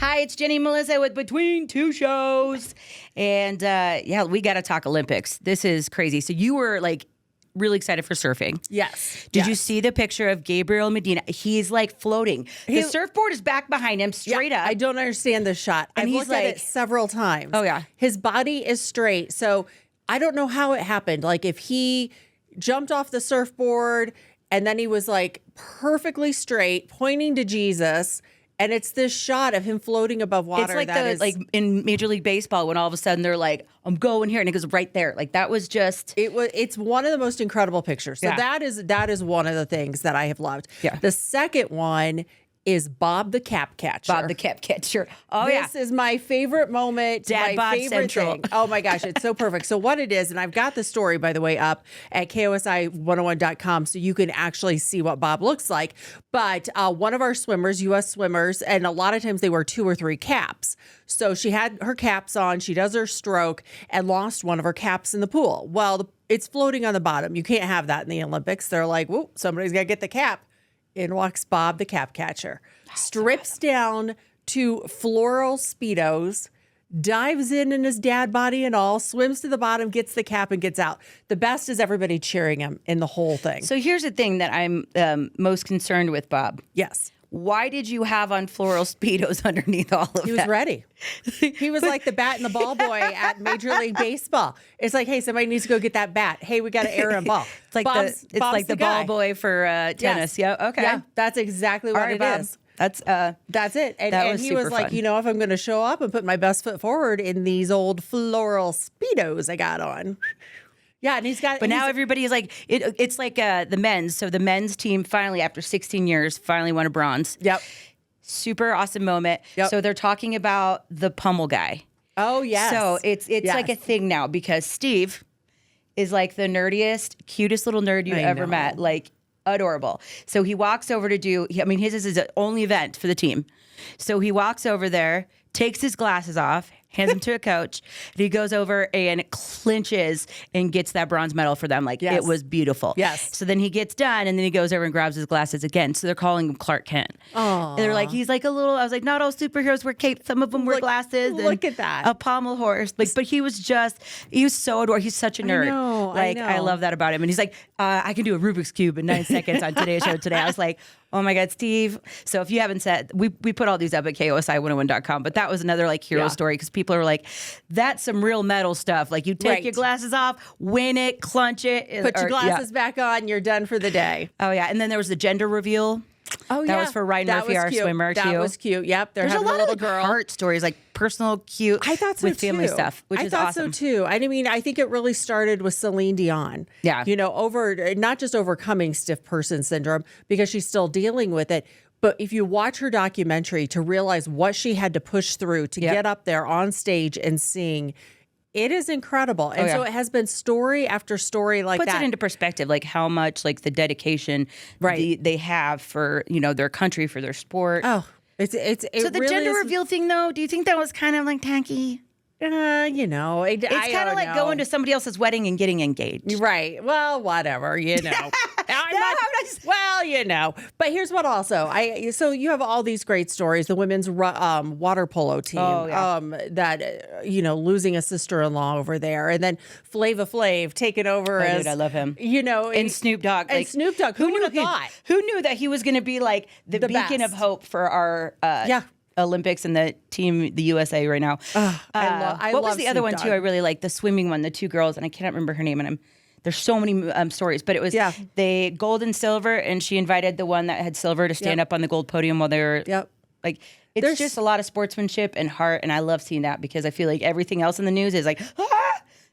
Hi, it's Jenny and Melissa with Between Two Shows. And yeah, we got to talk Olympics. This is crazy. So you were like really excited for surfing. Yes. Did you see the picture of Gabriel Medina? He's like floating. The surfboard is back behind him straight up. I don't understand this shot. And I've he's looked at like- it several times. Oh, yeah. His body is straight. So I don't know how it happened. Like if he jumped off the surfboard and then he was like perfectly straight, pointing to Jesus. And it's this shot of him floating above water. It's like like in Major League Baseball when all of a sudden they're like, I'm going here, and it goes right there. Like that was just It's one of the most incredible pictures. So that is one of the things that I have loved. Yeah. The second one is Bob the Cap Catcher. Bob the Cap Catcher. Oh, This is my favorite moment. Dad my bod favorite central. thing. Oh my gosh, it's so perfect. So what it is, and I've got the story, by the way, up at KOSI101.com so you can actually see what Bob looks like. But one of our swimmers, U.S. swimmers, and a lot of times they wear 2 or 3 caps. So she had her caps on, she does her stroke, and lost one of her caps in the pool. Well, it's floating on the bottom. You can't have that in the Olympics. They're like, whoa, somebody's got to get the cap. In walks Bob the Cap Catcher, strips down to floral Speedos, dives in his dad body and all, swims to the bottom, gets the cap, and gets out. The best is everybody cheering him in the whole thing. So here's the thing that I'm most concerned with, Bob. Yes. Why did you have on floral Speedos underneath all of that? He was ready. He was like the bat and the ball boy at Major League Baseball. It's like, hey, somebody needs to go get that bat. Hey, we got to air a ball. It's like Bob's the ball boy for tennis. Yes. Yeah. Okay. Yeah, that's exactly what All right, it Bob. is. That's it. And, that and was he was super like, fun. you know, if I'm going to show up and put my best foot forward in these old floral Speedos I got on. Yeah, and he's got. But now everybody is like, it's like the men's. So the men's team finally, after 16 years, finally won a bronze. Yep. Super awesome moment. Yep. So they're talking about the pummel guy. Oh, yes. So it's Yes. like a thing now because Steve is like the nerdiest, cutest little nerd you ever know. met. Like adorable. So he walks over to do, I mean, his is his only event for the team. So he walks over there, takes his glasses off, hands them to a coach, and he goes over and clinches and gets that bronze medal for them. Like, Yes. it was beautiful. Yes. So then he gets done, and then he goes over and grabs his glasses again. So they're calling him Clark Kent. Aw. And they're like, he's like a little, I was like, not all superheroes wear capes. Some of them wear Look- glasses. look and at that. A pommel horse. Like, but he was so adorable. He's such a nerd. I know. I love that about him. And he's like, I can do a Rubik's Cube in 9 seconds on Today's Show today. I was like, oh my God, Steve. So if you haven't said, we put all these up at KOSI101.com, but that was another like hero story because people are like, that's some real metal stuff. Like you take Right. your glasses off, win it, clunch it. Put your glasses back on, you're done for the day. Oh yeah. And then there was the gender reveal. Oh, That was for Ryan That Murphy, was our cute. swimmer, That too. was cute. Yep. They're There's a having lot little of like girl. heart stories, like personal, cute. I thought so with family too. stuff, which I is thought awesome. so too. I mean, I think it really started with Celine Dion. Yeah. You know, not just overcoming stiff person syndrome because she's still dealing with it. But if you watch her documentary to realize what she had to push through to Yep. get up there on stage and sing, it is incredible. And yeah. so it has been story after story like Puts that. it into perspective, like how much like the dedication Right. they have for their country, for their sport. Oh, it so the really gender is, reveal thing, though, do you think that was kind of like tacky? you know, It's kind of like going to somebody else's wedding and getting engaged. Right. Well, whatever, you know. Well, you know. But here's what also, so you have all these great stories. The women's water polo team, Oh, yeah. that, losing a sister-in-law over there. And then Flava Flav taking over Oh, as, dude, I love him. And Snoop Dogg. And like, Snoop Dogg. Who would have thought? Who knew that he was going to be like the beacon best. of hope for our Olympics and the team, the USA right now. I what was love the other Snoop one Dogg. too? I really like the swimming one, the 2 girls, and I cannot remember her name. And there's so many stories, but it was they gold and silver, and she invited the one that had silver to stand up on the gold podium while they were like. It's just a lot of sportsmanship and heart, and I love seeing that because I feel like everything else in the news is like,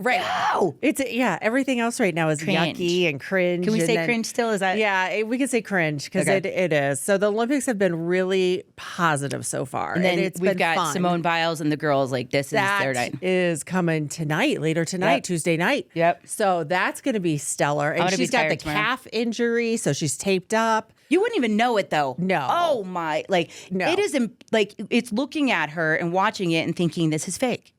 Right. no! It's everything else right now is Cringe. yucky and cringe. Can we and say then- cringe still? Is that Yeah, we can say cringe because Okay. it is. So the Olympics have been really positive so far. And then it's we've been got fun. Simone Biles and the girls. Like this is their night. That is coming tonight, later tonight, Yep. Tuesday night. Yep. So that's going to be stellar. And gonna be she's got the tired tomorrow. calf injury, so she's taped up. You wouldn't even know it though. No. Oh my! Like No. it isn't like it's looking at her and watching it and thinking this is fake.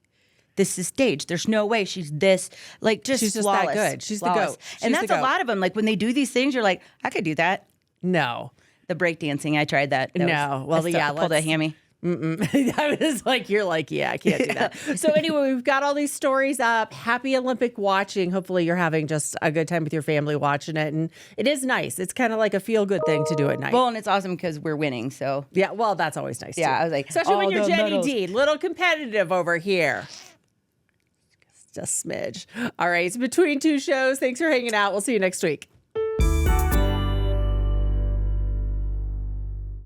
This is staged. There's no way she's this like just She's just flawless. that good. She's the flawless. goat. And She's the that's a goat. lot of them. Like when they do these things, you're like, I could do that. No. The breakdancing, I tried that. No. Well, I pulled a let's- hammy. I was like, you're like, yeah, I can't do that. So anyway, we've got all these stories up. Happy Olympic watching. Hopefully you're having just a good time with your family watching it. And it is nice. It's kind of like a feel good thing to do at night. Well, and it's awesome because we're winning. So yeah, well, that's always nice. Yeah, too. I was like, especially when you're Jenny medals. D, little competitive over here. Just a smidge. All right, it's Between Two Shows. Thanks for hanging out. We'll see you next week.